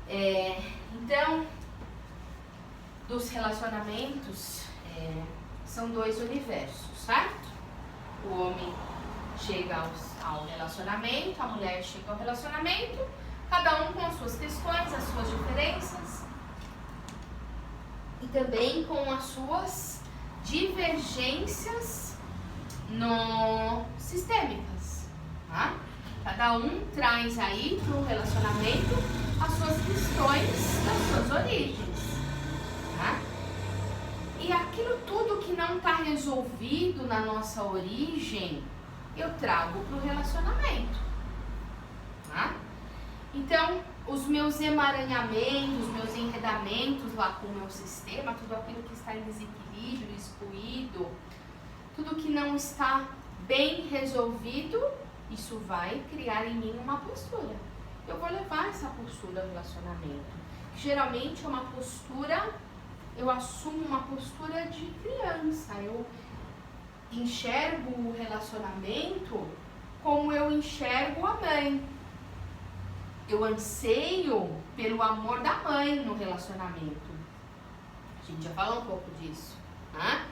Então, dos relacionamentos, são dois universos, certo? O homem chega ao relacionamento, a mulher chega ao relacionamento, cada um com as suas questões, as suas diferenças e também com as suas divergências sistêmicas, tá? Cada um traz aí para o relacionamento as suas questões das suas origens, tá? E aquilo tudo que não está resolvido na nossa origem, eu trago para o relacionamento, tá? Então, os meus emaranhamentos, os meus enredamentos lá com o meu sistema, tudo aquilo que está em desequilíbrio, excluído, tudo que não está bem resolvido, isso vai criar em mim uma postura. Eu vou levar essa postura ao relacionamento. Geralmente é uma postura, eu assumo uma postura de criança. Eu enxergo o relacionamento como eu enxergo a mãe. Eu anseio pelo amor da mãe no relacionamento. A gente já falou um pouco disso, né?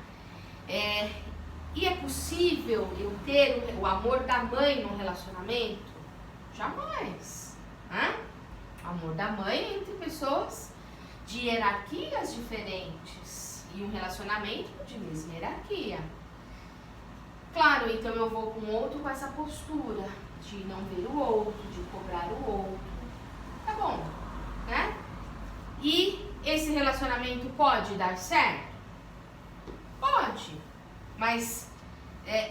E é possível eu ter o amor da mãe no relacionamento? Jamais, né? O amor da mãe entre pessoas de hierarquias diferentes e um relacionamento de mesma hierarquia. Claro, então eu vou com o outro com essa postura de não ver o outro, de cobrar o outro. Tá bom, né? E esse relacionamento pode dar certo? Pode. Mas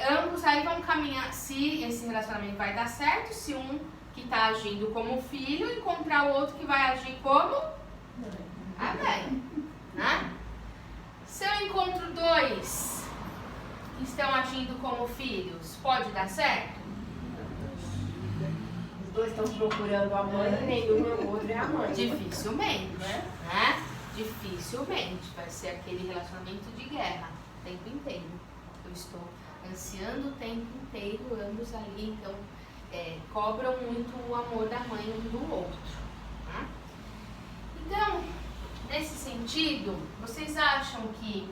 ambos aí vão caminhar, se esse relacionamento vai dar certo, se um que está agindo como filho encontrar o outro que vai agir como a mãe, né? Se eu encontro dois que estão agindo como filhos, pode dar certo? Os dois estão procurando a mãe, nem o outro é a mãe. Dificilmente, né? Dificilmente vai ser aquele relacionamento de guerra o tempo inteiro. Eu estou ansiando o tempo inteiro, ambos ali, então cobram muito o amor da mãe um do outro. Né? Então, nesse sentido, vocês acham que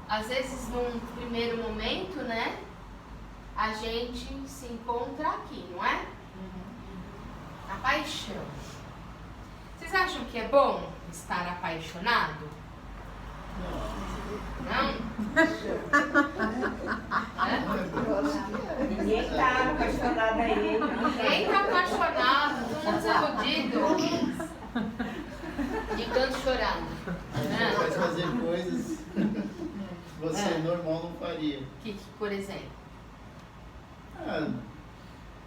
às vezes num primeiro momento, né, a gente se encontra aqui, não é? A paixão. Vocês acham que é bom estar apaixonado? Não? Ninguém está apaixonado aí. Ninguém está apaixonado, todo mundo desiludido. De tanto chorando. Vai fazer coisas que você normal não faria. Que, por exemplo?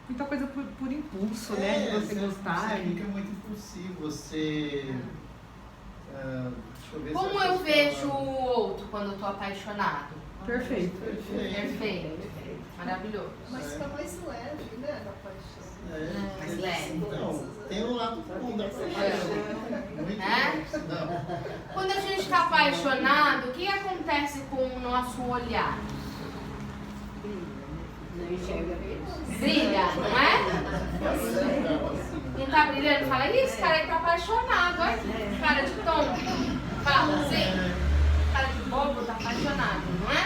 Muita coisa por impulso, né? De você gostar. Você fica muito impulsivo, você... Como eu vejo o outro quando eu estou apaixonado? Perfeito. Perfeito. Maravilhoso. Mas fica mais leve, né, da paixão. Mais leve. Não, tem um lado bom da paixão. Muito bom. Não. Quando a gente está apaixonado, o que acontece com o nosso olhar? Não enxerga mesmo. Brilha, não é? Não tá brilhando? Fala, esse cara aí tá apaixonado, olha que cara de tonto. Fala assim, cara de bobo, tá apaixonado, não é?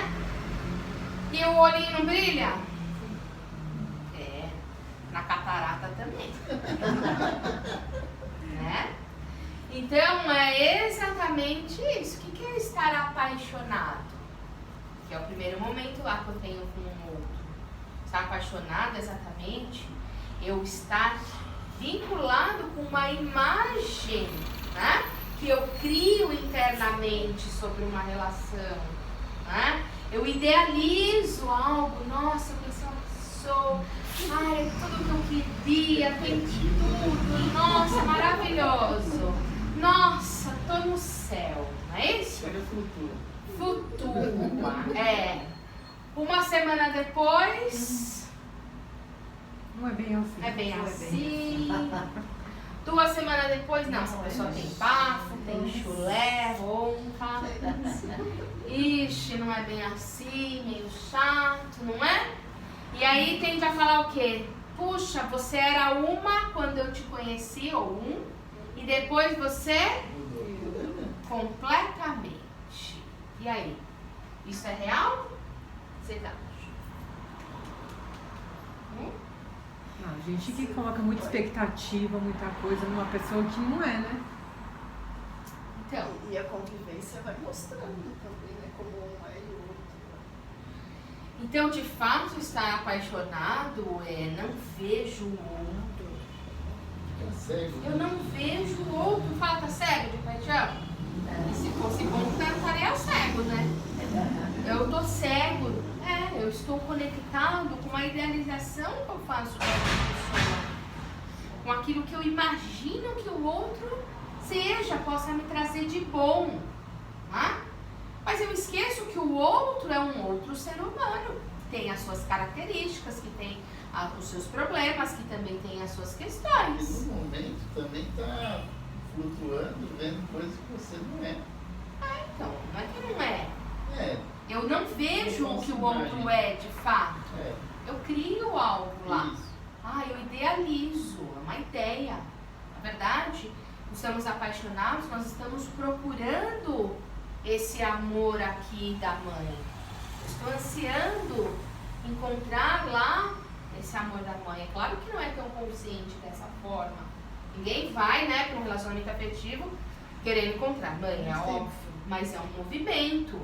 E o olhinho não brilha? Na catarata também. Né? Então, é exatamente isso. O que é estar apaixonado? Que é o primeiro momento lá que eu tenho com o outro. Estar apaixonado, exatamente, eu estar vinculado com uma imagem, né, que eu crio internamente sobre uma relação, né? Eu idealizo algo, nossa, eu conheci uma pessoa, ai, é tudo que eu queria, tem tudo, nossa, maravilhoso, nossa, tô no céu, não é isso? Flutua, Uma semana depois, Não é bem assim. é bem assim. 2 semanas depois, não, essa pessoa tem bafo, tem chulé, ronca. Ixi, não é bem assim, meio chato, não é? E aí tende a falar o quê? puxa, você era uma quando eu te conheci, ou um, e depois você completamente. E aí? Isso é real? Vocês acham? Não, gente que coloca muita expectativa, muita coisa numa pessoa que não é, né? Então, E a convivência vai mostrando também, né? Como um é e o outro. então, de fato, estar apaixonado não vejo o outro. Fica cego. Eu não vejo o outro. Fala, tá cego de paixão? E se fosse bom, eu estaria cego, né? Eu tô cego. Eu estou conectado com a idealização que eu faço da outra pessoa. Com aquilo que eu imagino que o outro seja, possa me trazer de bom. Né? Mas eu esqueço que o outro é um outro ser humano. Tem as suas características, que tem os seus problemas, que também tem as suas E questões. no momento também está flutuando, vendo coisas que você não é. Então, não é que não é. É, Eu não vejo o que o outro é de fato. é. Eu crio algo lá. Isso. Eu idealizo, é uma ideia. Na verdade, estamos apaixonados, nós estamos procurando esse amor aqui da mãe. Estou ansiando encontrar lá esse amor da mãe. É claro que não é tão consciente dessa forma. Ninguém vai, né, para um relacionamento afetivo querendo encontrar mãe, é óbvio. Mas é um movimento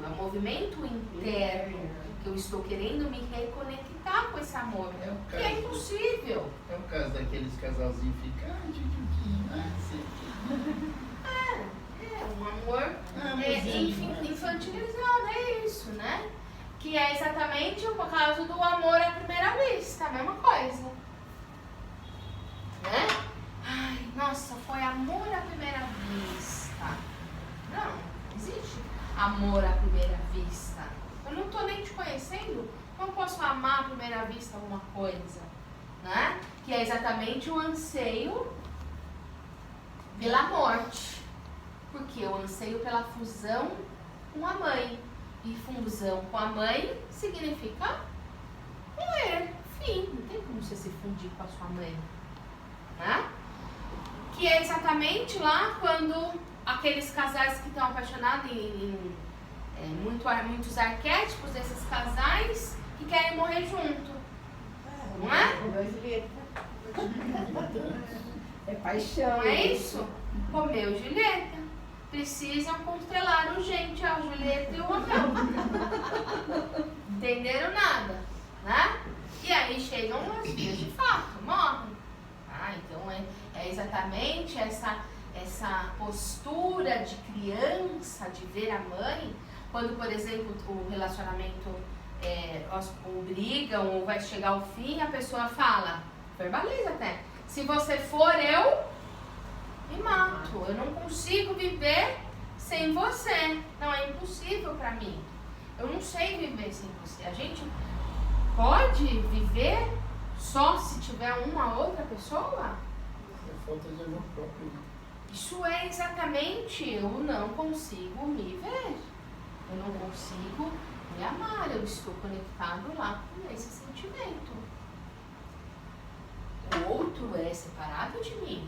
interno que eu estou querendo me reconectar com esse amor. É o Que é caso, impossível. é o caso daqueles casalzinhos ficar, É um amor mas infantilizado, é isso, né? Que é exatamente o caso do amor à primeira vista, a mesma coisa. Né? Nossa, foi amor à primeira vista. Não existe amor à primeira vista. Eu não estou nem te conhecendo, não posso amar à primeira vista alguma coisa. Né? Que é exatamente o anseio pela morte. Porque eu anseio pela fusão com a mãe. E fusão com a mãe significa morrer. Fim. Não tem como você se fundir com a sua mãe. Né? Que é exatamente lá quando aqueles casais que estão apaixonados muitos arquétipos desses casais que querem morrer junto. Não é? Romeu e Julieta. É paixão. Não é isso? Romeu e Julieta precisam constelar urgente a Julieta e o Romeu. Entenderam nada, né? E aí chegam as vias de fato, morrem. Então é exatamente essa postura de criança, de ver a mãe, quando, por exemplo, o relacionamento ou brigam ou vai chegar ao fim, a pessoa fala, verbaliza até, se você for eu me mato, eu não consigo viver sem você, não, é impossível pra mim, eu não sei viver sem você. A gente pode viver só se tiver uma outra pessoa? É falta de amor próprio. Isso é exatamente, eu não consigo me ver, eu não consigo me amar, eu estou conectado lá com esse sentimento. O outro é separado de mim,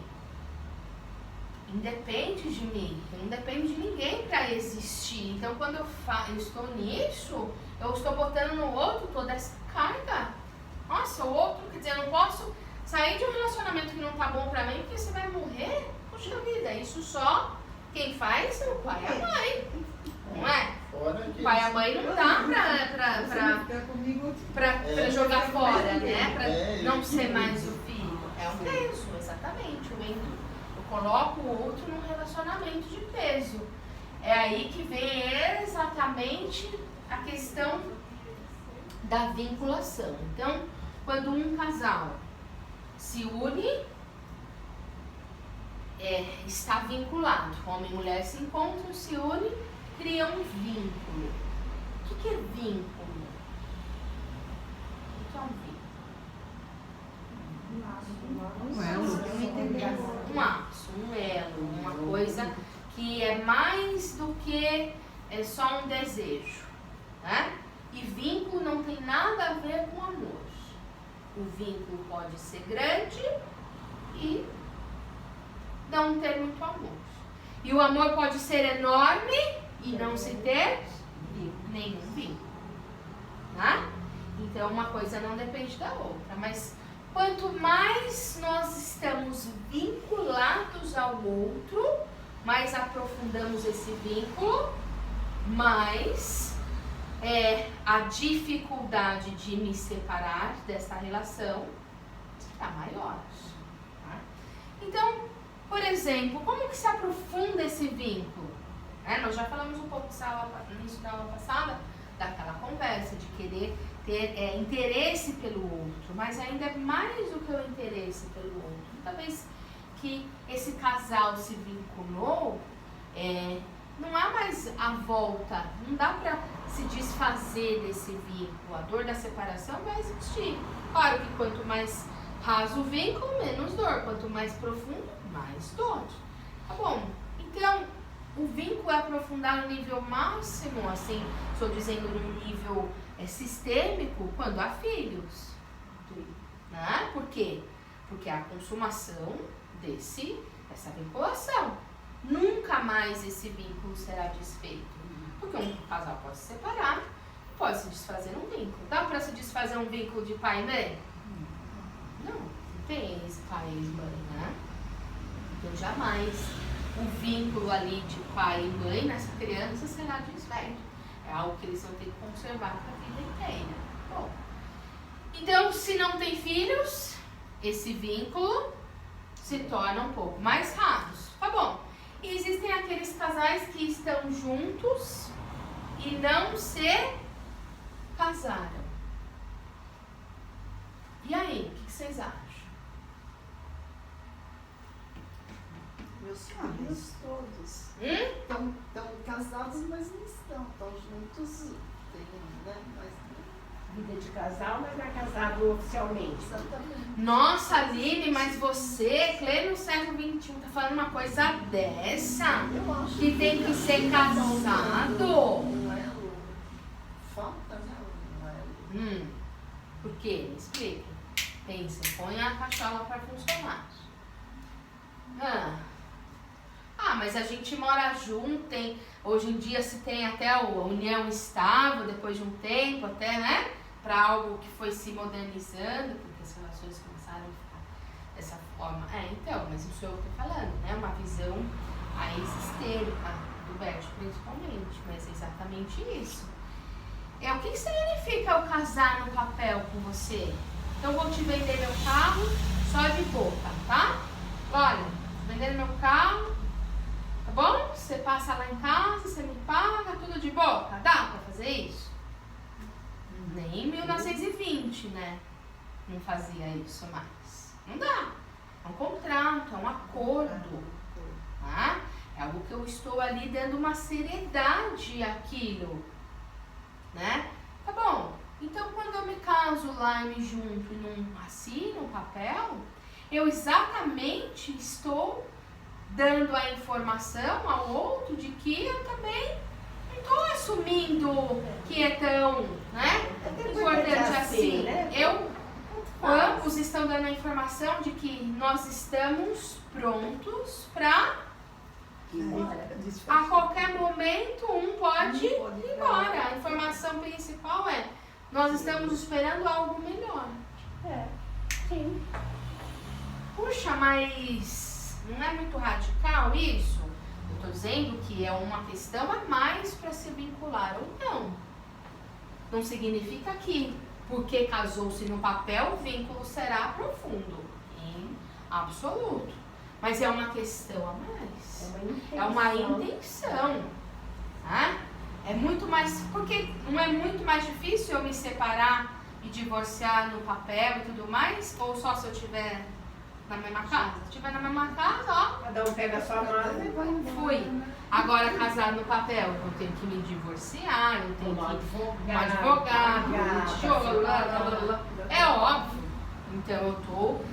independe de mim, não depende de ninguém para existir. Então, quando eu estou nisso, eu estou botando no outro toda essa carga. Nossa, o outro, quer dizer, eu não posso sair de um relacionamento que não tá bom para mim porque você vai morrer. Poxa vida, isso só quem faz é o pai e a mãe, não é? O pai e a mãe não dá pra jogar fora, né? Pra não ser mais o filho. É um peso, exatamente. Eu coloco o outro num relacionamento de peso. É aí que vem exatamente a questão da vinculação. Então, quando um casal se une, está vinculado. Homem e mulher se encontram, se unem, criam um vínculo. O que é vínculo? O que é um vínculo? Um elo. Um laço, um elo, uma coisa que é mais do que só um desejo, né? E vínculo não tem nada a ver com amor. O vínculo pode ser grande e não ter muito amor. E o amor pode ser enorme e não se ter nenhum vínculo. Tá? Então uma coisa não depende da outra. Mas quanto mais nós estamos vinculados ao outro, mais aprofundamos esse vínculo, mais a dificuldade de me separar dessa relação está maior. Tá? Então, por exemplo, como que se aprofunda esse vínculo? Nós já falamos um pouco no início da aula passada, daquela conversa de querer ter interesse pelo outro, mas ainda é mais do que o interesse pelo outro. Talvez que esse casal se vinculou, não há mais a volta, não dá para se desfazer desse vínculo. A dor da separação vai existir. Claro que quanto mais raso o vínculo, menos dor. Quanto mais profundo, mais dor. Tá bom? Então, o vínculo é aprofundar no nível máximo, assim, estou dizendo num nível sistêmico, quando há filhos. Né? Por quê? Porque há a consumação dessa vinculação. Nunca mais esse vínculo será desfeito. Porque um casal pode se separar, pode se desfazer um vínculo. Dá para se desfazer um vínculo de pai e mãe? Não tem esse pai e mãe, né? Então jamais o vínculo ali de pai e mãe nessa criança será desfeito. É algo que eles vão ter que conservar para a vida inteira. Bom, então se não tem filhos, esse vínculo se torna um pouco mais raros. Tá bom. E existem aqueles casais que estão juntos e não se casaram. E aí, o que vocês acham? Meus filhos todos estão casados, mas não estão juntos. Tem, né? Vida de casal, mas não é casado oficialmente. Exatamente. Nossa, Aline, mas você, pleno século XXI, tá falando uma coisa dessa? Eu acho Que tem que ser casado? Não é falta, né? Não é. Por quê? Me explica. Pensa, põe a cachola para funcionar. Mas a gente mora junto, hoje em dia se tem até a união estável, depois de um tempo, até, né? Para algo que foi se modernizando, porque as relações começaram a ficar dessa forma. Então, mas isso é o que eu estou falando, né? Uma visão aí sistêmica do Bert, principalmente, mas é exatamente isso. O que significa eu casar no papel com você? Então, eu vou te vender meu carro só de boca, tá? Olha, vendendo meu carro, tá bom? Você passa lá em casa, você me paga, tudo de boca. Dá pra fazer isso? Nem em 1920, né? Não fazia isso mais. Não dá. É um contrato, é um acordo. Tá? É algo que eu estou ali dando uma seriedade àquilo. Né? Tá bom. Então, quando eu me caso lá e me junto e não assino um papel, eu exatamente estou dando a informação ao outro de que eu também não estou assumindo que é tão, né, importante assim. Ambos estão dando a informação de que nós estamos prontos para a qualquer momento um pode ir embora. A informação principal é: nós estamos esperando algo melhor. Sim. Puxa, mas não é muito radical isso? Eu estou dizendo que é uma questão a mais para se vincular ou não. Não significa que, porque casou-se no papel, o vínculo será profundo. Em absoluto. Mas é uma questão a mais. É uma intenção. Tá? É muito mais. Porque não é muito mais difícil eu me separar e divorciar no papel e tudo mais? Ou só se eu estiver na mesma casa? Se estiver na mesma casa, ó. Cada um pega a sua mala e vai embora. Fui. Agora, casado no papel, eu tenho que me divorciar, eu tenho que ir um advogado, tijolo, blá, blá, blá, blá. É óbvio. Então, eu estou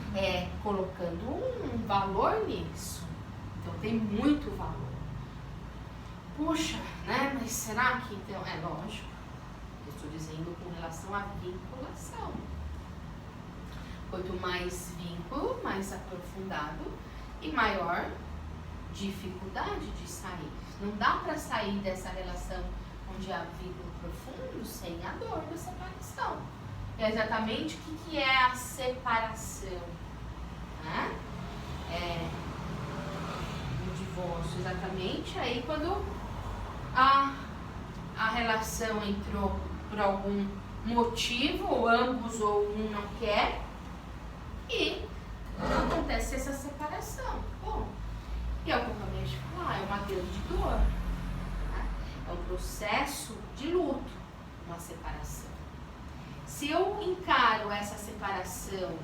colocando um valor nisso. Então, tem muito valor. Puxa, né? Mas será que, então, lógico. Eu estou dizendo com relação à vinculação. Quanto mais vínculo, mais aprofundado e maior dificuldade de sair. Não dá para sair dessa relação onde há vínculo profundo sem a dor da separação. É exatamente o que é a separação, né? O divórcio, exatamente aí quando a relação entrou por algum motivo, ou ambos ou um não quer, e acontece essa separação. Bom, e é o que eu acabei de falar, é uma grande dor, né? É um processo de luto, uma separação. Se eu encaro essa separação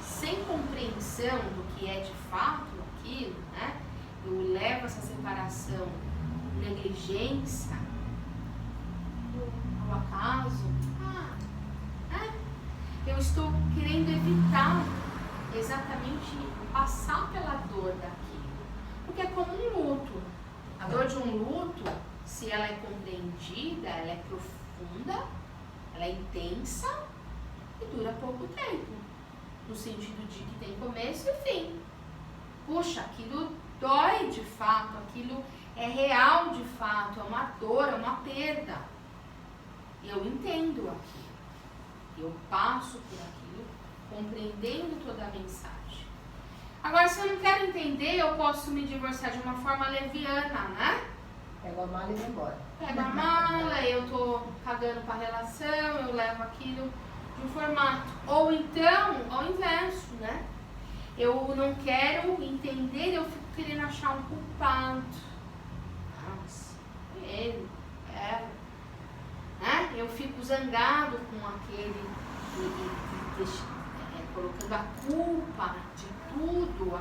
sem compreensão do que é de fato aquilo, né? Eu levo essa separação por negligência, ao acaso, eu estou querendo evitar exatamente passar pela dor daquilo, porque é como um luto. A dor de um luto, se ela é compreendida, ela é profunda, ela é intensa e dura pouco tempo, no sentido de que tem começo e fim. Puxa, aquilo dói de fato, aquilo é real de fato, é uma dor, é uma perda. Eu entendo aquilo, eu passo por aquilo, compreendendo toda a mensagem. Agora, se eu não quero entender, eu posso me divorciar de uma forma leviana, né? Pega a mala e vai embora. Pego a mala, eu tô cagando pra relação, eu levo aquilo de um formato. Ou então, ao inverso, né? Eu não quero entender, eu fico querendo achar um culpado. Nossa, ele, ela. Né? Eu fico zangado com aquele, colocando a culpa de tudo,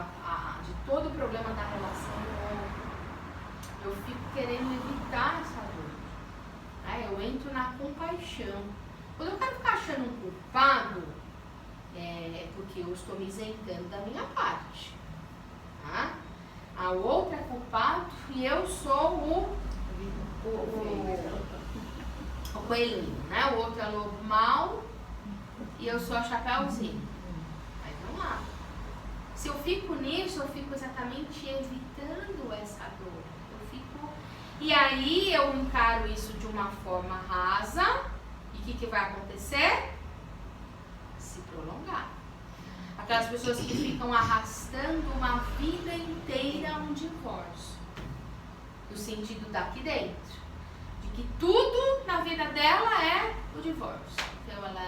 de todo o problema da relação no outro. Eu fico querendo evitar essa dor. Né? Eu entro na compaixão. Quando eu quero ficar achando um culpado, é porque eu estou me isentando da minha parte. Tá? A outra é culpado e eu sou o coelhinho, né? O outro é lobo mau e eu sou a chapéuzinho. Aí vamos lá. Se eu fico nisso, eu fico exatamente evitando essa dor. E aí eu encaro isso de uma forma rasa e o que vai acontecer? Se prolongar. Aquelas pessoas que ficam arrastando uma vida inteira um divórcio. No sentido daqui dentro. Que tudo na vida dela é o divórcio. Então ela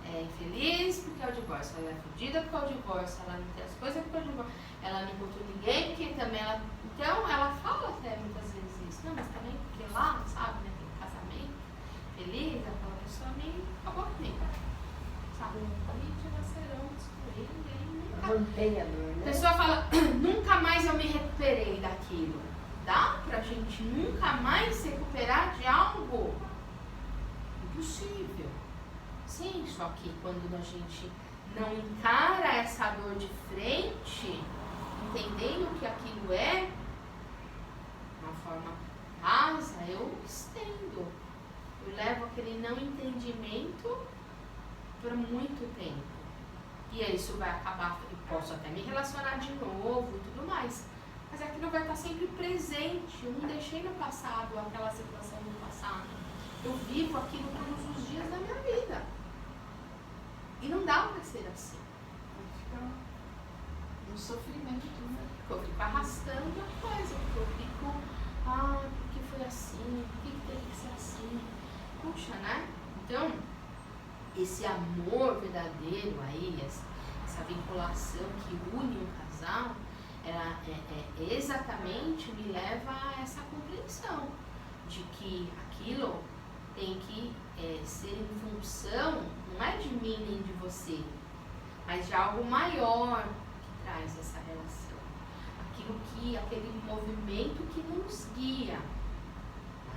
é infeliz porque é o divórcio, ela é fodida porque é o divórcio, ela não tem as coisas porque é o divórcio, ela não encontrou ninguém porque também ela... Então ela fala até muitas vezes isso, não, mas também porque lá, sabe, né, tem casamento feliz, aquela pessoa meio acabou comigo, sabe, mantém a dor, né? A pessoa fala, nunca mais eu me recuperei daquilo. Dá pra gente nunca mais se recuperar de algo? Impossível. Sim, só que quando a gente não encara essa dor de frente, entendendo o que aquilo é, de uma forma rasa, eu estendo. Eu levo aquele não entendimento por muito tempo. E aí isso vai acabar, eu posso até me relacionar de novo e tudo mais. Mas aquilo vai estar sempre presente. Eu não deixei no passado aquela situação do passado. Eu vivo aquilo todos os dias da minha vida. E não dá para ser assim. Fica no sofrimento, né? Eu fico arrastando a coisa. Eu fico, porque foi assim? Por que teve que ser assim? Puxa, né? Então, esse amor verdadeiro aí, essa vinculação que une um casal, ela exatamente me leva a essa compreensão de que aquilo tem que ser em função, não é de mim nem de você, mas de algo maior que traz essa relação. Aquele movimento que nos guia.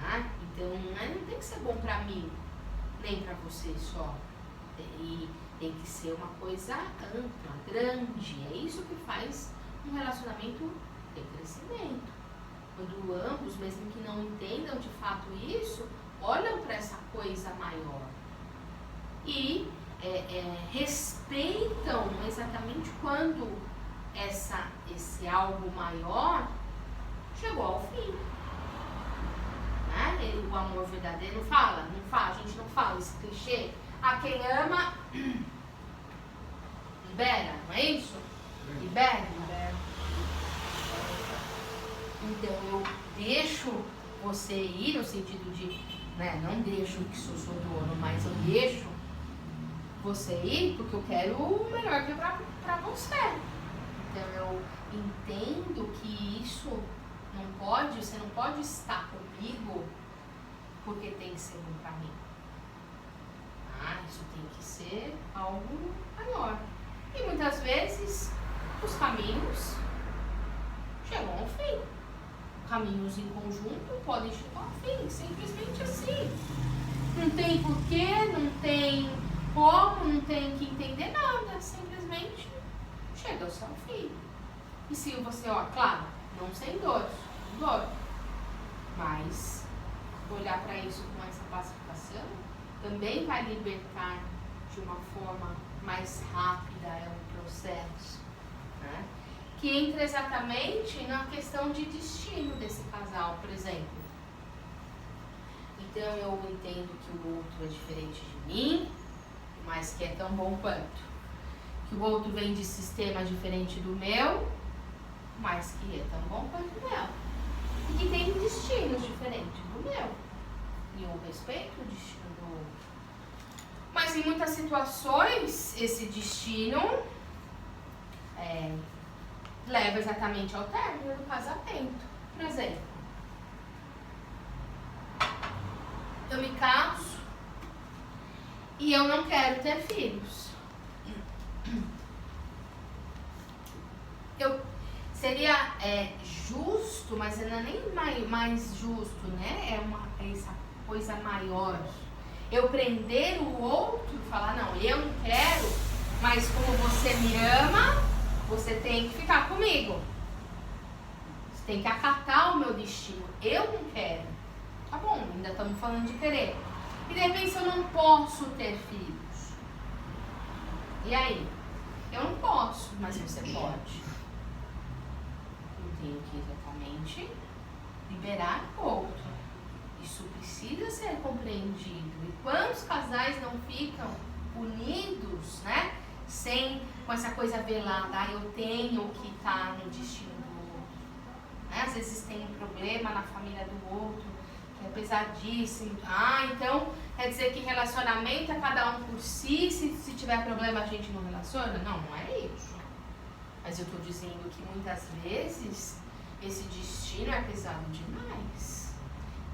Tá? Então não tem que ser bom para mim, nem para você só. E tem que ser uma coisa ampla, grande. É isso que faz um relacionamento ter crescimento. Quando ambos, mesmo que não entendam de fato isso, olham para essa coisa maior. E respeitam exatamente quando esse algo maior chegou ao fim. Né? O amor verdadeiro não fala, a gente não fala esse clichê. Quem ama libera, não é isso? Libera. Então eu deixo você ir no sentido de, né, não deixo que sou dono, mas eu deixo você ir porque eu quero o melhor que é pra você. Então eu entendo que isso você não pode estar comigo porque tem que ser bom pra mim. Isso tem que ser algo maior. E muitas vezes os caminhos chegam ao fim. Caminhos em conjunto podem chegar ao fim, simplesmente assim. Não tem porquê, não tem como, não tem que entender nada, simplesmente chega ao seu fim. E se você, claro, não sem dor, mas olhar para isso com essa pacificação também vai libertar de uma forma mais rápida o processo, né? Que entra exatamente na questão de destino desse casal, por exemplo. Então eu entendo que o outro é diferente de mim, mas que é tão bom quanto. Que o outro vem de sistema diferente do meu, mas que é tão bom quanto o meu. E que tem destinos diferentes do meu. E eu respeito o destino do outro. Mas em muitas situações, esse destino leva exatamente ao término do casamento. Por exemplo, eu me caso e eu não quero ter filhos. Seria justo, mas não é nem mais justo, né? É essa coisa maior. Eu prender o outro e falar, não, eu não quero, mas como você me ama, você tem que ficar comigo. Você tem que acatar o meu destino. Eu não quero. Tá bom, ainda estamos falando de querer. E de repente eu não posso ter filhos. E aí? Eu não posso, mas você pode. Eu tenho que exatamente liberar o outro. Isso precisa ser compreendido. E quantos casais não ficam unidos, né? Com essa coisa velada, eu tenho que estar no destino do outro. Né? Às vezes tem um problema na família do outro, que é pesadíssimo. Então quer dizer que relacionamento é cada um por si, se tiver problema a gente não relaciona? Não é isso. Mas eu estou dizendo que muitas vezes esse destino é pesado demais.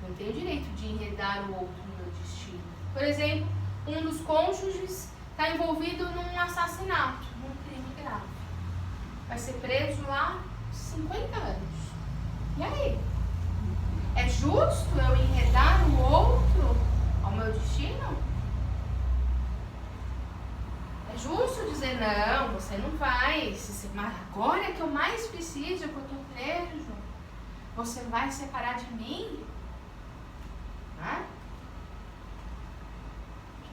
Eu não tenho o direito de enredar o outro no meu destino. Por exemplo, um dos cônjuges está envolvido num assassinato, num crime grave. Vai ser preso lá 50 anos. E aí? É justo eu enredar o outro ao meu destino? É justo dizer, não, você não vai, mas agora é que eu mais preciso, que eu estou preso, você vai separar de mim? Né?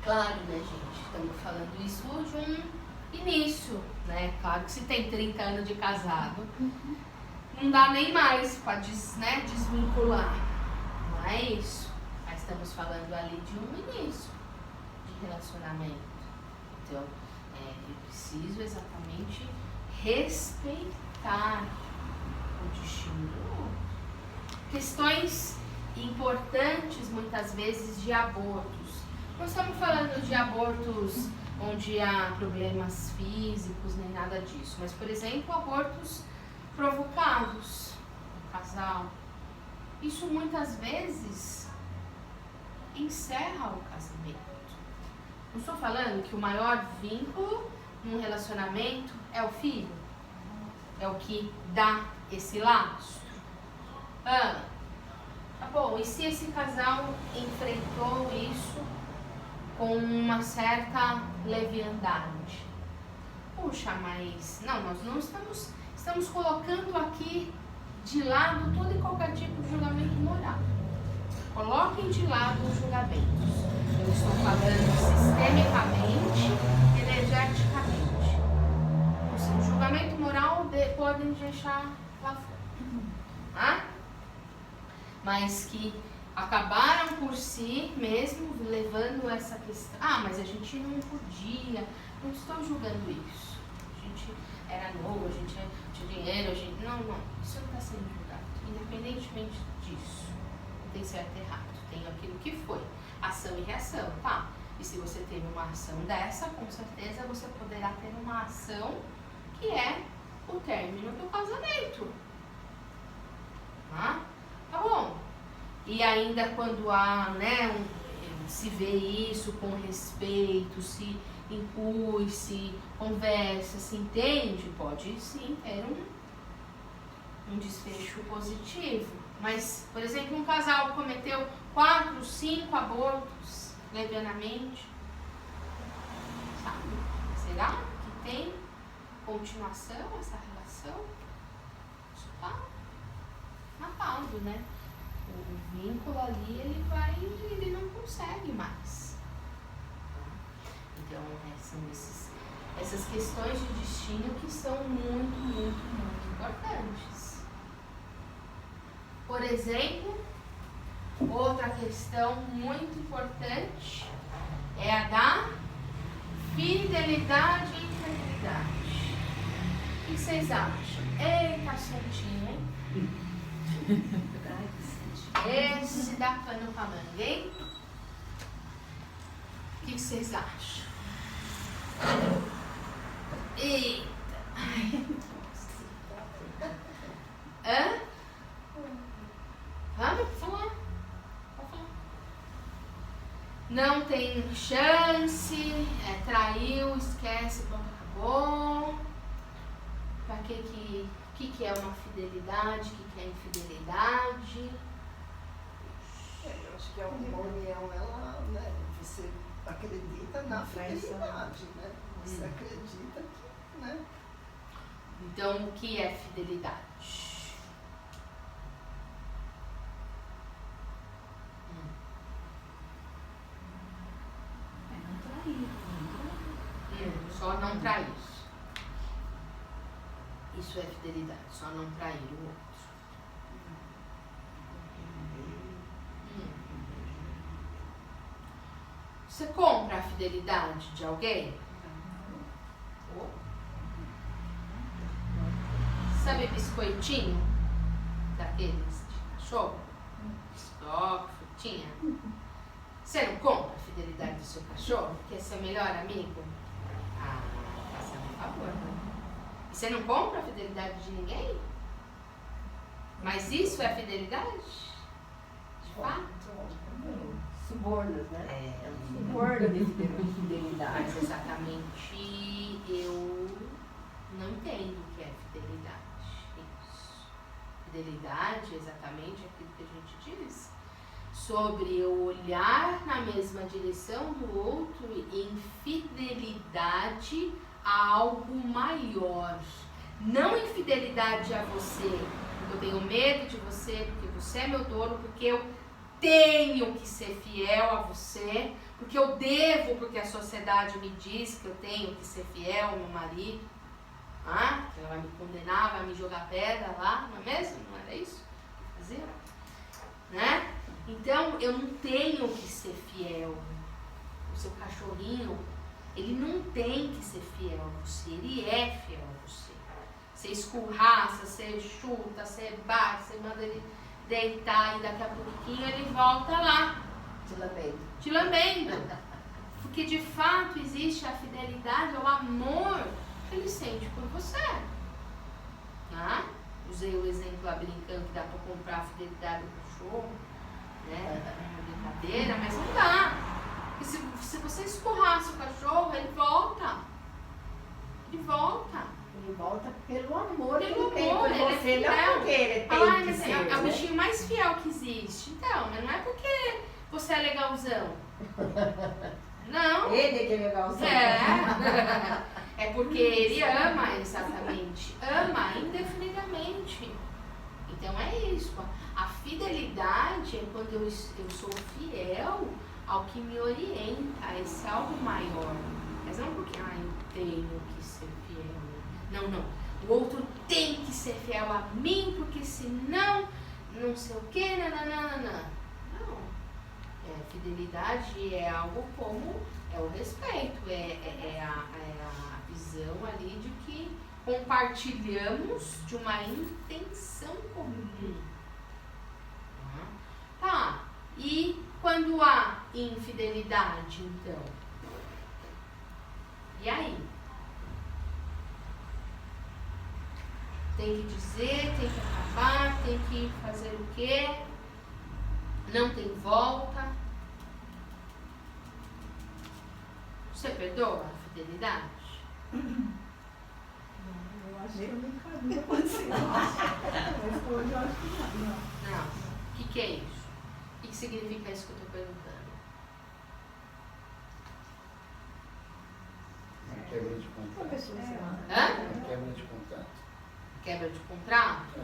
Claro, né, gente, estamos falando isso de um início, né? Claro que se tem 30 anos de casado, não dá nem mais para desvincular, não é isso? Mas estamos falando ali de um início de relacionamento. Então, eu preciso exatamente respeitar o destino do outro. Questões importantes, muitas vezes, de abortos. Não estamos falando de abortos onde há problemas físicos, nem nada disso. Mas, por exemplo, abortos provocados no casal. Isso, muitas vezes, encerra o casamento. Não estou falando que o maior vínculo num relacionamento é o filho. É o que dá esse laço. Tá bom, e se esse casal enfrentou isso com uma certa leviandade? Puxa, mas não, nós não estamos colocando aqui de lado todo e qualquer tipo de julgamento moral. coloquem de lado os julgamentos. Eu estou falando sistemicamente, energeticamente. O julgamento moral podem deixar lá fora. Tá? Mas que acabaram por si mesmo levando essa questão. Ah, mas a gente não podia. Não estou julgando isso. A gente era novo, a gente tinha dinheiro, a gente. Não. Isso não está sendo julgado. Independentemente disso. Não tem certo e errado. Tem aquilo que foi. Ação e reação, tá? E se você teve uma ação dessa, com certeza você poderá ter uma ação que é o término do casamento. Tá bom. E ainda quando há, né, se vê isso com respeito, se inclui, se conversa, se entende, pode sim ter um desfecho positivo. Mas, por exemplo, um casal cometeu 4, 5 abortos levianamente, sabe? Será que tem continuação essa relação? Isso tá matado, né? O vínculo ali, ele não consegue mais. Então, são essas questões de destino que são muito, muito, muito importantes. Por exemplo, outra questão muito importante é a da fidelidade e integridade. O que vocês acham? Eita, assuntinho, hein? Esse dá pano pra manga, hein? O que vocês acham? Eita! Hã? Vamos falar? Pode falar. Não tem chance, traiu, esquece, pronto, acabou. Pra que é uma fidelidade? O que é infidelidade? Eu acho que a união, ela, né, você acredita na fidelidade, né? Você acredita que, né? Então, o que é fidelidade? Não trair. Só não trair. Isso é fidelidade, só não trair o outro. Você compra a fidelidade de alguém? Sabe biscoitinho? Daqueles de cachorro? Biscoito, frutinha. Você não compra a fidelidade do seu cachorro? Que é seu melhor amigo? Ah, faça um favor, né? E você não compra a fidelidade de ninguém? Mas isso é fidelidade? De fato? Subornos, né? É um Suborno de fidelidade. Mas exatamente eu não entendo o que é fidelidade. Isso. Fidelidade é exatamente aquilo que a gente diz. Sobre eu olhar na mesma direção do outro em fidelidade a algo maior. Não em fidelidade a você, porque eu tenho medo de você, porque você é meu dono, porque eu tenho que ser fiel a você, porque eu devo, porque a sociedade me diz que eu tenho que ser fiel ao meu marido. Que ela vai me condenar, vai me jogar pedra lá, não é mesmo? Não era isso que fazia? Né? Então, eu não tenho que ser fiel. O seu cachorrinho, ele não tem que ser fiel a você, ele é fiel a você. Você escurraça, você chuta, você bate, você manda ele deitar e daqui a pouquinho ele volta lá. Te lambendo. Porque de fato existe a fidelidade, o amor que ele sente por você. Usei o exemplo lá brincando que dá para comprar a fidelidade do cachorro, né? É uma brincadeira, mas não dá. Porque se você escorraça o cachorro, ele volta. Ele volta. Ele volta pelo amor que Pelo ele tem amor, por ele é você, fiel. não porque ele tem Mas que assim, ser, é o né? bichinho mais fiel que existe. Então, mas não é porque você é legalzão. Não. Ele que é legalzão. É porque ele ama exatamente. Ama indefinidamente. Então é isso. A fidelidade é quando eu sou fiel ao que me orienta, a esse algo maior. Mas não porque eu tenho que ser fiel. Não. O outro tem que ser fiel a mim, porque senão não sei o que, Não. Fidelidade é algo como o respeito, é a visão ali de que compartilhamos de uma intenção comum. Tá, e quando há infidelidade, então? E aí? Tem que dizer, tem que acabar, tem que fazer o quê? Não tem volta. Você perdoa a fidelidade? Eu acho que eu nunca aconteceu. Mas hoje eu acho que não. Não. O que é isso? O que significa isso que eu estou perguntando? Uma quebra de Uma contrato. pessoa se ama. Hã? Uma quebra de contrato. Quebra de contrato?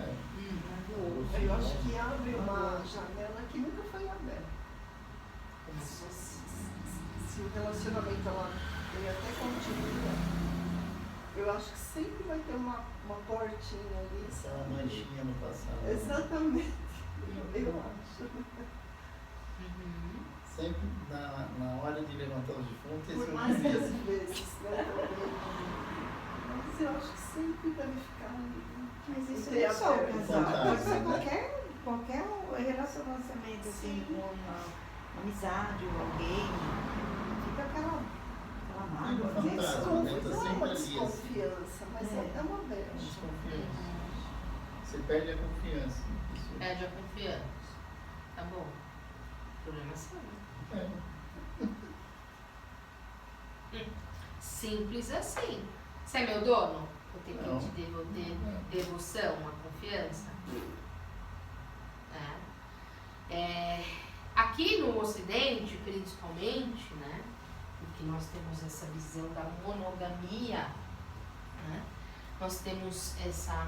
Eu acho que abre uma janela que nunca foi aberta. Se o relacionamento ela tem até continuidade, eu acho que sempre vai ter uma portinha ali. Essa é uma manchinha no passado. Exatamente. Eu acho. Sempre na hora de levantar os defuntos, Por mais que às vezes, né? Mas eu acho que sempre deve ficar ali. Mas isso não é só o casal. Pode ser Fantasma, qualquer relacionamento, assim, com uma amizade ou alguém. Fica aquela mágoa. Fantasma, né? Tá Não é sempre uma ali, assim. desconfiança, mas é uma brecha. Desconfiança. Você perde a confiança. Isso. Perde a confiança. Tá bom. O problema é seu. Simples assim. Você é meu dono? Eu tenho Não. que te devolver devoção, a confiança? Aqui no Ocidente, principalmente, né? Porque nós temos essa visão da monogamia, né? Nós temos essa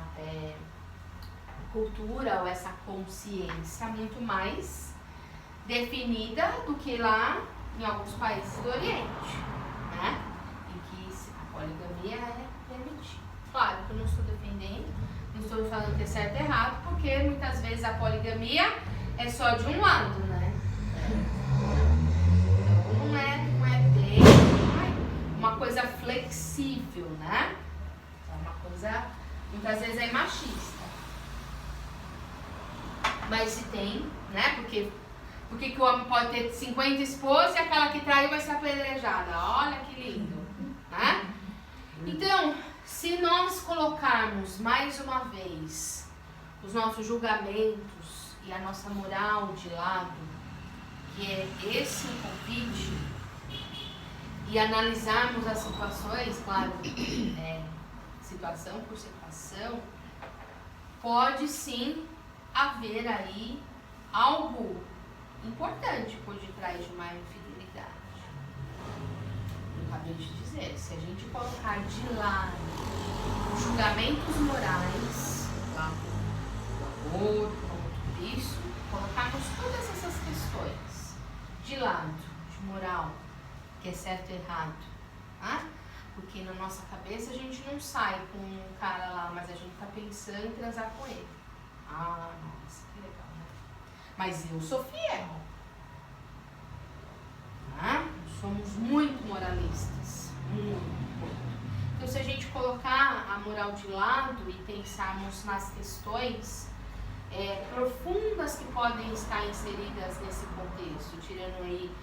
cultura ou essa consciência muito mais definida do que lá em alguns países do Oriente, né? Em que a poligamia é permitida. Claro que eu não estou defendendo, não estou falando que é certo e errado, porque muitas vezes a poligamia é só de um lado, né? Então não é bem uma coisa flexível, né? É uma coisa, muitas vezes é machista. Mas se tem, né? Porque que o homem pode ter 50 esposas e aquela que traiu vai ser apedrejada. Olha que lindo, né? Então, se nós colocarmos mais uma vez os nossos julgamentos e a nossa moral de lado, que é esse o convite, e analisarmos as situações, claro, situação por situação, pode sim haver aí algo importante por detrás de uma infidelidade. Eu acabei de dizer, se a gente colocar de lado os julgamentos morais, lá, o amor, tudo isso, colocarmos todas essas questões de lado, de moral, que é certo e errado, tá? Porque na nossa cabeça a gente não sai com um cara lá, mas a gente tá pensando em transar com ele. Ah, nossa, que legal, né? Mas eu sou fiel. Tá? Somos muito moralistas. Muito. Então, se a gente colocar a moral de lado e pensarmos nas questões profundas que podem estar inseridas nesse contexto, tirando aí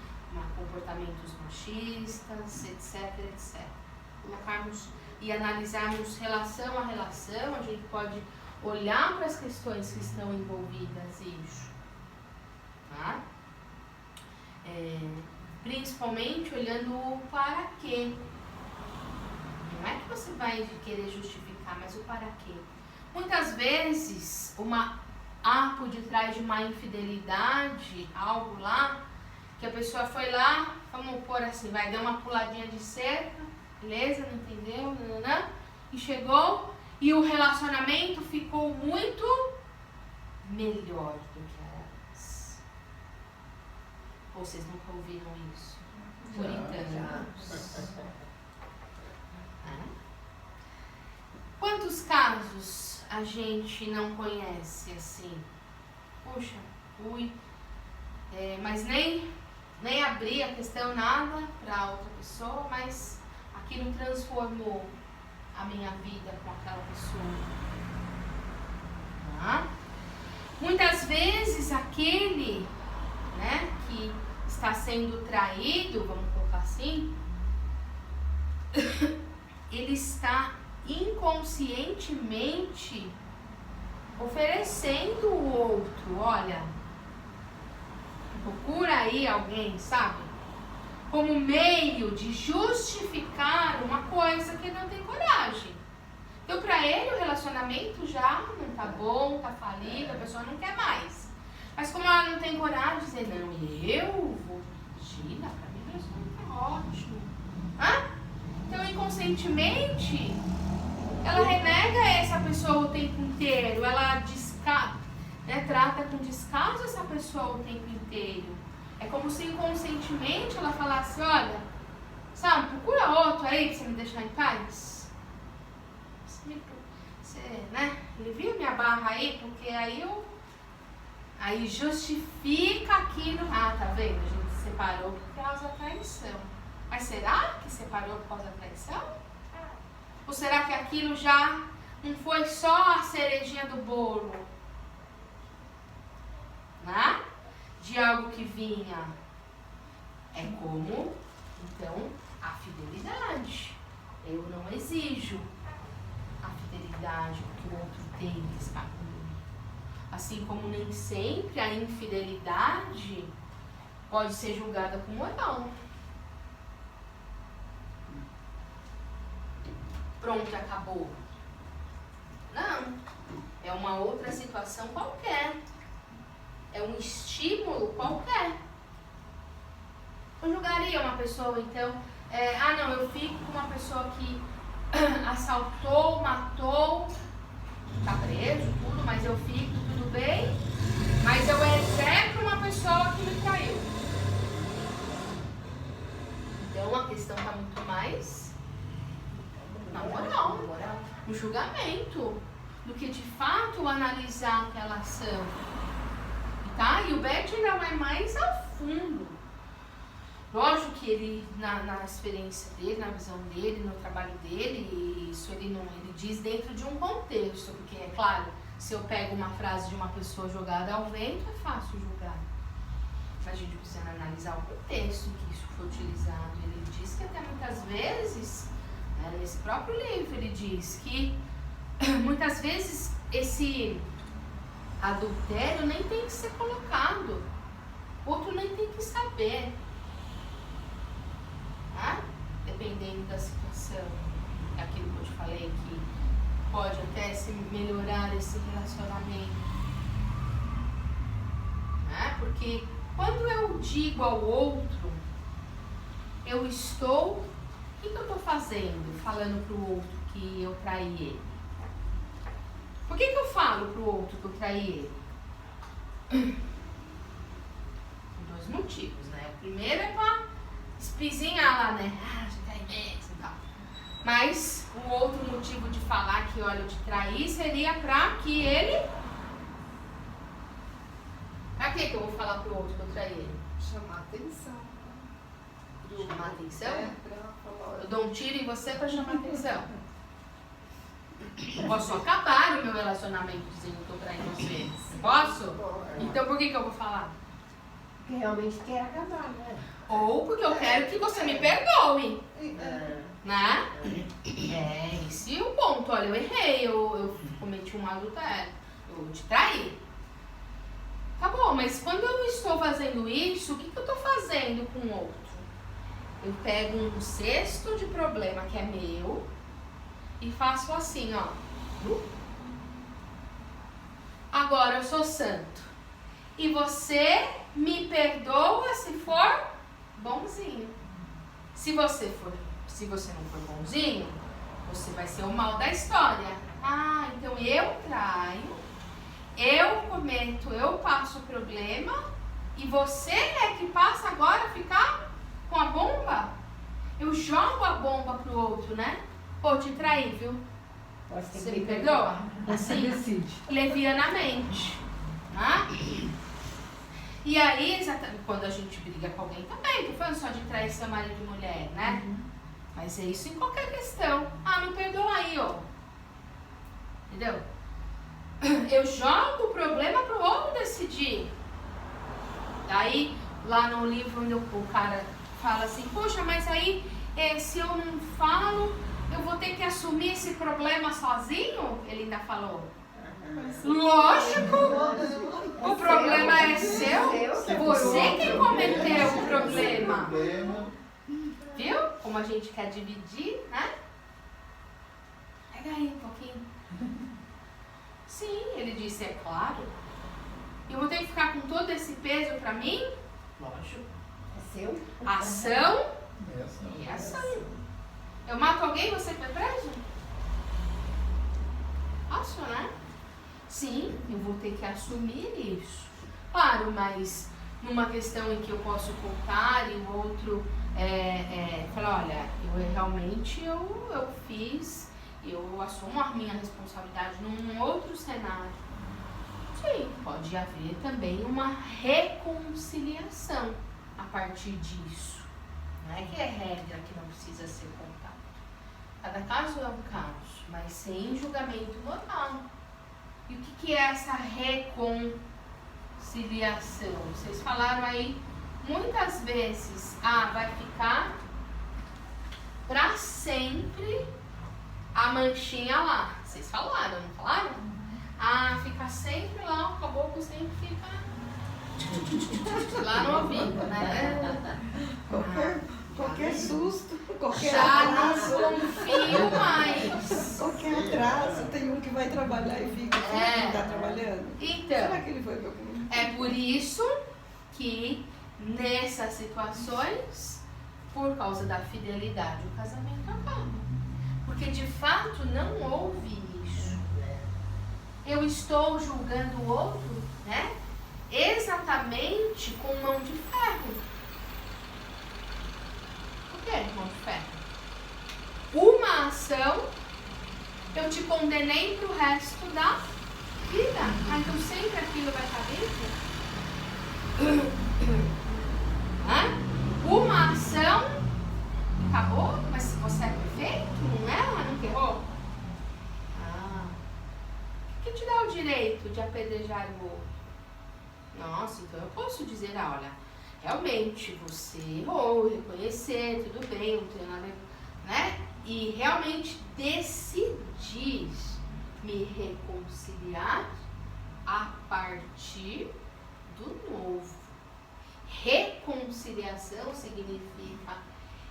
comportamentos machistas, etc. Colocarmos e analisarmos relação a relação, a gente pode olhar para as questões que estão envolvidas nisso, tá? Principalmente olhando o para quê. Não é que você vai querer justificar, mas o para quê. Muitas vezes, há por detrás de uma infidelidade, algo lá, que a pessoa foi lá, vamos pôr assim, deu uma puladinha de cerca, beleza, não entendeu, e chegou, e o relacionamento ficou muito melhor do que era antes. Ou vocês nunca ouviram isso? Puritanos. Quantos casos a gente não conhece assim? Puxa, mas nem abri a questão nada para outra pessoa, mas aquilo transformou a minha vida com aquela pessoa. Muitas vezes aquele, né, que está sendo traído, vamos colocar assim, ele está inconscientemente oferecendo o outro, olha, procura aí alguém, sabe? Como meio de justificar uma coisa que ele não tem coragem. Então, para ele, o relacionamento já não tá bom, tá falido, a pessoa não quer mais. Mas como ela não tem coragem de dizer, não, eu vou, Gina, para mim o relacionamento é ótimo. Então, inconscientemente, ela renega essa pessoa o tempo inteiro, ela trata com descaso essa pessoa o tempo inteiro. É como se inconscientemente ela falasse, olha, sabe, procura outro aí pra você me deixar em paz. Você, né, alivia minha barra aí, porque aí justifica aquilo. Tá vendo? A gente se separou por causa da traição. Mas será que separou por causa da traição? Ou será que aquilo já não foi só a cerejinha do bolo? Né? De algo que vinha. É como, então, a fidelidade. Eu não exijo a fidelidade que o outro tem que estar comigo. Assim como nem sempre a infidelidade pode ser julgada como moral. Pronto, acabou. Não. É uma outra situação qualquer. É um estímulo qualquer. Eu julgaria uma pessoa, então, não, eu fico com uma pessoa que assaltou, matou, tá preso, tudo, mas eu fico, tudo bem, mas eu execro uma pessoa que me traiu. Então a questão tá muito mais na moral, no julgamento, do que de fato analisar aquela ação. E o Bert ainda vai mais a fundo. Lógico que ele, na experiência dele, na visão dele, no trabalho dele, isso ele diz dentro de um contexto, porque é claro, se eu pego uma frase de uma pessoa jogada ao vento, é fácil julgar. Mas a gente precisa analisar o contexto em que isso foi utilizado. Ele diz que até muitas vezes, nesse próprio livro, ele diz que muitas vezes esse adultério nem tem que ser colocado, outro nem tem que saber. Dependendo da situação, é aquilo que eu te falei, que pode até se melhorar esse relacionamento. Porque quando eu digo ao outro, eu estou, o que eu estou fazendo? Falando para o outro que eu traí ele. Por que eu falo para o outro que eu traí ele? Por dois motivos, né? O primeiro é para espizinhar lá, né? Já traí mesmo e tal. Mas o outro motivo de falar que, olha, eu te traí seria para que ele... Pra que eu vou falar pro outro que eu traí ele? Chamar atenção. Chamar atenção? Falar, Eu dou um tiro em você para chamar atenção. Eu posso acabar o meu relacionamento dizendo que eu traí você. Posso? Então por que eu vou falar? Porque realmente quer acabar, né? Ou porque eu quero que você me perdoe. Né? Esse é o ponto. Olha, eu errei, eu cometi um adultério, eu te traí. Tá bom, mas quando eu estou fazendo isso, o que eu estou fazendo com o outro? Eu pego um cesto de problema que é meu e faço assim, ó. Agora eu sou santo. E você me perdoa se for bonzinho. Se você não for bonzinho, você vai ser o mal da história. Então eu traio eu cometo, eu passo o problema e você é que passa agora a ficar com a bomba? Eu jogo a bomba pro outro, né? Pô, te traí, viu? Você me perdoa? Você Assim, decide. levianamente. Né? E aí, exatamente, quando a gente briga com alguém também, tô falando só de traição marido e mulher, né? Mas é isso em qualquer questão. Ah, me perdoa aí, ó. Entendeu? Eu jogo o problema pro outro decidir. Daí, lá no livro onde o cara fala assim, poxa, mas aí se eu não falo, eu vou ter que assumir esse problema sozinho? Ele ainda falou. Lógico, o problema é seu, você quem cometeu o problema. Viu? Como a gente quer dividir, né? Pega aí um pouquinho. Sim, ele disse, é claro. Eu vou ter que ficar com todo esse peso pra mim? Lógico. É seu? Ação e ação. Eu mato alguém e você foi preso? Acho, né? Sim, eu vou ter que assumir isso. Claro, mas numa questão em que eu posso contar e o outro falar, olha, eu realmente eu fiz, eu assumo a minha responsabilidade num outro cenário. Sim, pode haver também uma reconciliação a partir disso. Não é que é regra que não precisa ser contada. Cada caso é um caso, mas sem julgamento moral. E o que é essa reconciliação? Vocês falaram aí muitas vezes, vai ficar para sempre a manchinha lá. Vocês falaram, não falaram? Fica sempre lá, o caboclo sempre fica lá no ouvido, né? Qualquer susto, qualquer Já não atraso. confio mais. Qualquer atraso, tem um que vai trabalhar e fica que está trabalhando. Então, Será que ele foi para comer? é por isso que nessas situações, por causa da fidelidade, o casamento acaba. Porque de fato não houve isso. Eu estou julgando o outro, né? Exatamente com mão de ferro. O que é mão de ferro? Uma ação, eu te condenei para o resto da vida. Então sempre aquilo vai estar dentro. Uma ação, acabou, mas se você é perfeito, não é? Ela nunca errou. O que te dá o direito de apedrejar o outro? Nossa, então eu posso dizer, olha, realmente você errou, reconhecer, tudo bem, não tem nada a ver, né? E realmente decidir me reconciliar a partir do novo. Reconciliação significa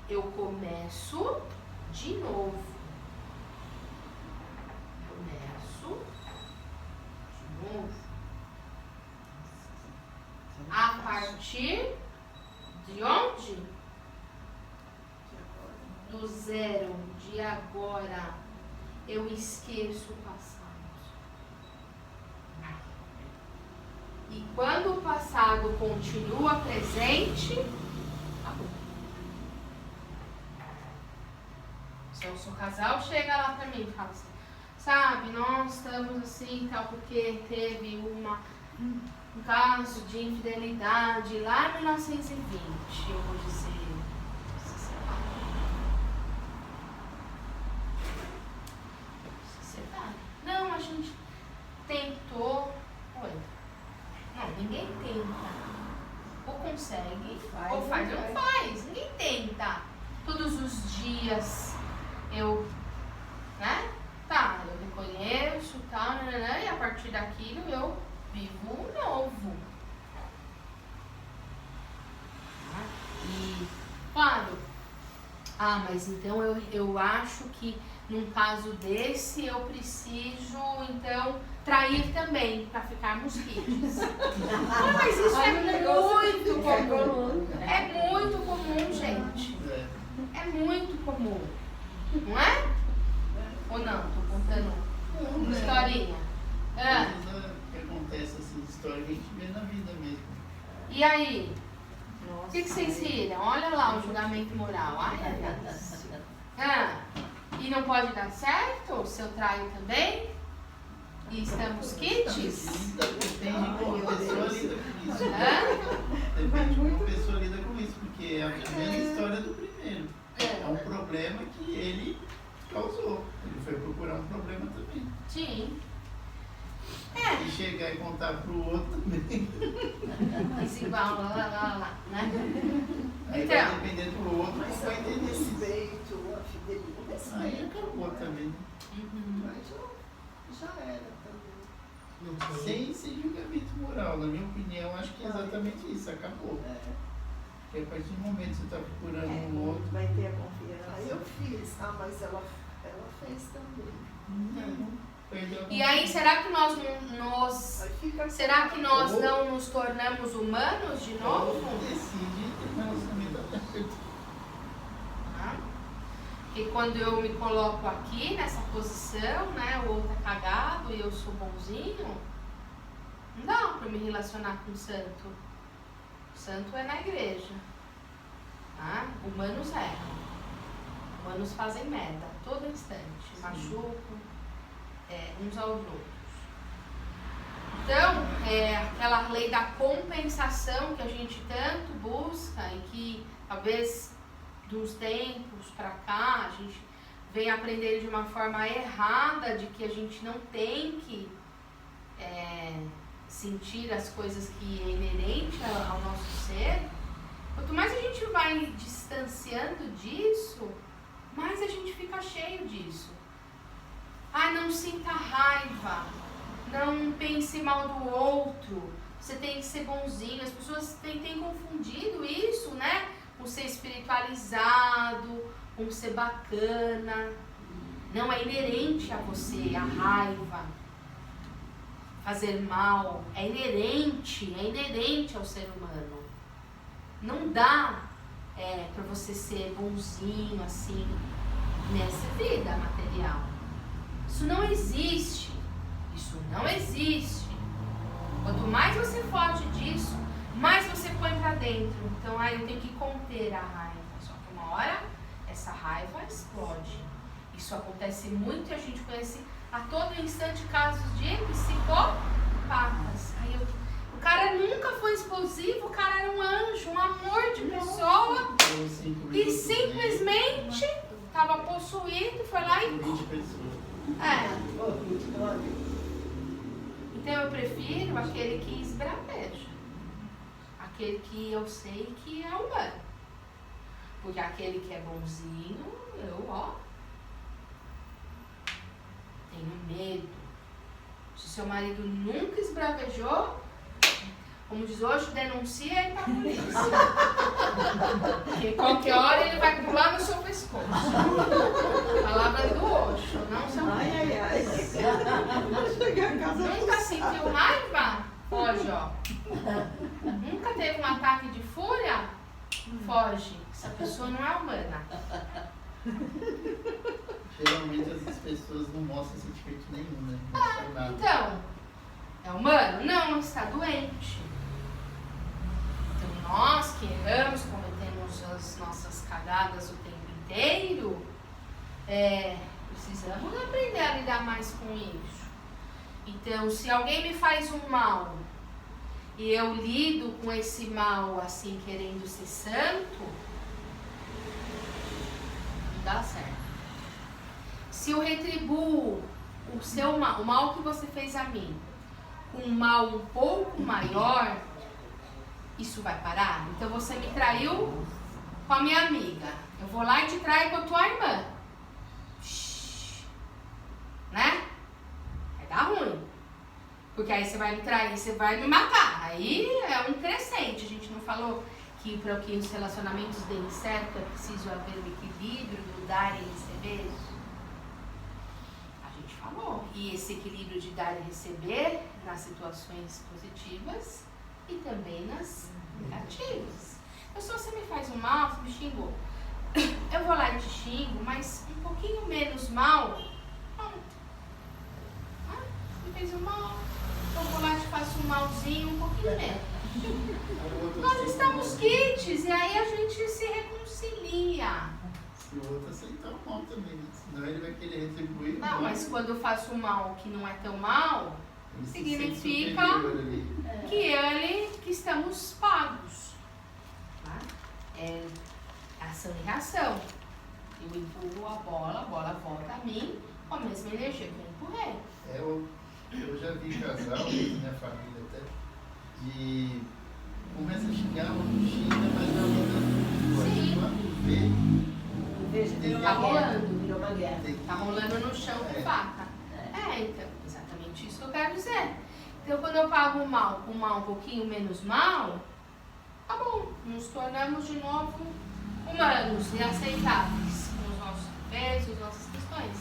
eu começo de novo. Começo de novo. A partir de onde? Do zero, de agora. Eu esqueço o passado. E quando o passado continua presente, acabou. Se eu sou casal, chega lá pra mim e fala assim, sabe, nós estamos assim, tal, porque teve um caso de infidelidade lá em 1920. Eu vou dizer, se separa. Não, a gente tentou. Oi. Não, ninguém tenta. Ou consegue, ou faz ou não faz. Ninguém tenta. Todos os dias eu, né? Tá, eu reconheço, tá, e a partir daquilo eu vivo um novo. E, claro, mas então eu acho que num caso desse eu preciso, então, trair também, para ficarmos quites. Mas isso é muito comum. É muito comum, gente. É muito comum. Não é? Ou não? Tô contando uma historinha. que acontece assim, de história que a gente vê na vida mesmo. E aí? O que vocês viram? Olha lá o julgamento moral. Ai, ai, ai. E não pode dar certo? Se eu traio também? E estamos quites? Depende de como a pessoa lida com isso. Depende de como a pessoa lida com isso, porque é a primeira história do primeiro. É um problema que ele causou. Ele foi procurar um problema também. Sim. E chegar e contar pro outro também. Isso igual, lá, né? Aí Então. vai depender do outro, Mas vai o entender isso. respeito, a fidelidade, o Aí respeito. acabou também. Mas já era também. Sem julgamento moral, na minha opinião, acho que é exatamente isso, acabou. Porque a partir do momento que você está procurando um outro. Vai ter a confiança. Aí eu fiz, mas ela fez também. Perdeu a E aí, será que nós Aí fica será que nós não nos tornamos humanos de novo? decide ter um relacionamento aberto. Porque quando eu me coloco aqui nessa posição, né, o outro é cagado e eu sou bonzinho, não dá pra me relacionar com o santo. O santo é na igreja. Humanos erram. Humanos fazem merda a todo instante. Machucam uns aos outros. Então, aquela lei da compensação que a gente tanto busca e que talvez dos tempos para cá a gente vem aprender de uma forma errada de que a gente não tem que sentir as coisas que é inerente ao nosso ser. Quanto mais a gente vai distanciando disso, mais a gente fica cheio disso. Não sinta raiva, não pense mal do outro, você tem que ser bonzinho. As pessoas têm confundido isso, né? Com ser espiritualizado, com ser bacana. Não é inerente a você a raiva, fazer mal. É inerente ao ser humano. Não dá para você ser bonzinho assim nessa vida material. Isso não existe. Isso não existe. Quanto mais você foge disso, mais você põe pra dentro. Então, eu tenho que conter a raiva. Só que uma hora, essa raiva explode. Isso acontece muito e a gente conhece a todo instante casos de psicopatas. O cara nunca foi explosivo, o cara era um anjo, um amor de pessoa. E simplesmente estava possuído, foi lá e... 20 pessoas. Então eu prefiro aquele que esbraveja, aquele que eu sei que é humano, porque aquele que é bonzinho, eu tenho medo. Se seu marido nunca esbravejou, como diz hoje, denuncia ele para a polícia. Porque qualquer hora ele vai pular no seu pescoço. Palavras do Osho, não são. Nunca sentiu raiva? Foge, Nunca teve um ataque de fúria? Foge. Essa pessoa não é humana. Geralmente essas pessoas não mostram sentimento nenhum, né? Então, é humano? Não, está doente. Então nós que erramos, cometemos as nossas cagadas o tempo inteiro, precisamos aprender a lidar mais com isso. Então, se alguém me faz um mal e eu lido com esse mal assim, querendo ser santo, não dá certo. Se eu retribuo o mal que você fez a mim com um mal um pouco maior, isso vai parar? Então você me traiu com a minha amiga, eu vou lá e te traio com a tua irmã. Né? Vai dar ruim. Porque aí você vai me trair, você vai me matar. Aí é um crescente. A gente não falou que para que os relacionamentos deem certo é preciso haver um equilíbrio do dar e receber? A gente falou. E esse equilíbrio de dar e receber nas situações positivas e também nas negativas. Então, se você me faz um mal, você me xingou, eu vou lá e te xingo, mas um pouquinho menos mal. Me fez um mal, eu vou lá malzinho um pouquinho menos. O outro Nós aceita estamos mal. quites e aí a gente se reconcilia. Se o outro aceitar o mal também, né? Senão ele vai querer retribuir. o Não, mal. mas quando eu faço um mal que não é tão mal, Ele se sente significa superior ali. que estamos pagos. Tá? É ação e reação. Eu empurro a bola volta a mim com a mesma energia que eu empurrei. Eu já vi casal, minha família até, de começa a xingar, um xinga, mas a outra Sim. quando vê, Em vez de virou Tá uma guerra. rolando. Virou uma guerra. tem que Tá rolando no chão com É. faca. Então, exatamente isso que eu quero dizer. Então, quando eu pago o mal com um mal um pouquinho menos mal, tá bom, nos tornamos de novo humanos e aceitáveis com os nossos defeitos, nossas questões.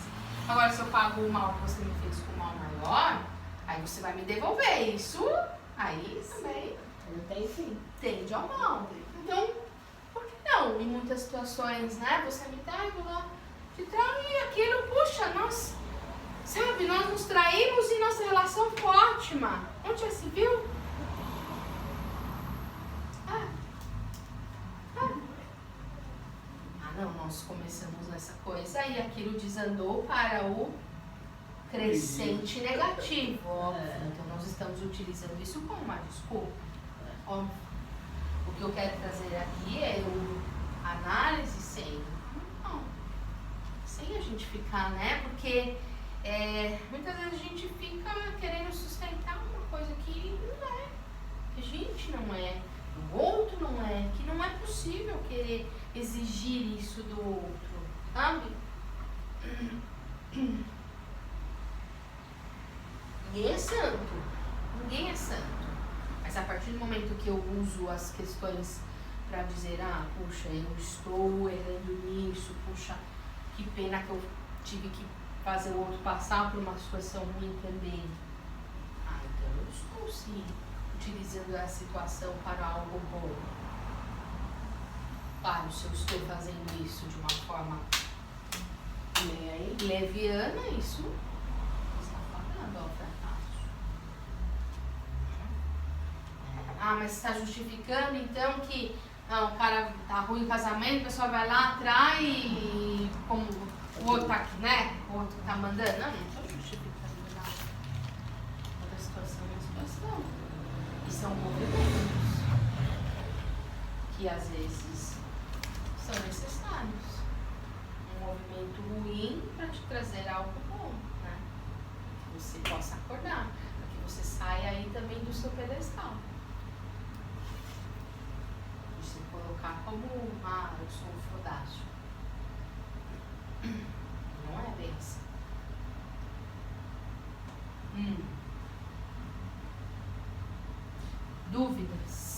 Agora, se eu pago o mal que você me fez com um mal maior, aí você vai me devolver. Isso aí também Não tem fim. tende ao mal. Então, por que não? Em muitas situações, né? Você me trai, eu vou lá, te traio e aquilo, puxa, nós, sabe, nós nos traímos e nossa relação ficou ótima. Onde já se viu? Não, nós começamos nessa coisa e aquilo desandou para o crescente negativo, óbvio. Então nós estamos utilizando isso como uma desculpa. Óbvio. O que eu quero trazer aqui é a análise sem a gente ficar, né? Porque muitas vezes a gente fica querendo sustentar uma coisa que não é, que a gente não é, o outro não é, que não é possível querer exigir isso do outro, sabe? Ninguém é santo, ninguém é santo. Mas a partir do momento que eu uso as questões para dizer, puxa, eu estou errando nisso, puxa, que pena que eu tive que fazer o outro passar por uma situação ruim também. Então eu estou sim utilizando a situação para algo bom. Claro, se eu estou fazendo isso de uma forma leviana, isso está falando ao fracasso. Mas está justificando então que o cara tá ruim no casamento, o pessoal vai lá, atrai e como o outro tá aqui, né? O outro tá mandando. Não estou justificando nada. Toda situação é uma situação. E são movimentos que às vezes são necessários. Um movimento ruim para te trazer algo bom, né? Que você possa acordar, para que você saia aí também do seu pedestal. De se colocar como, eu sou um fodástico. Não é bem assim. Dúvidas?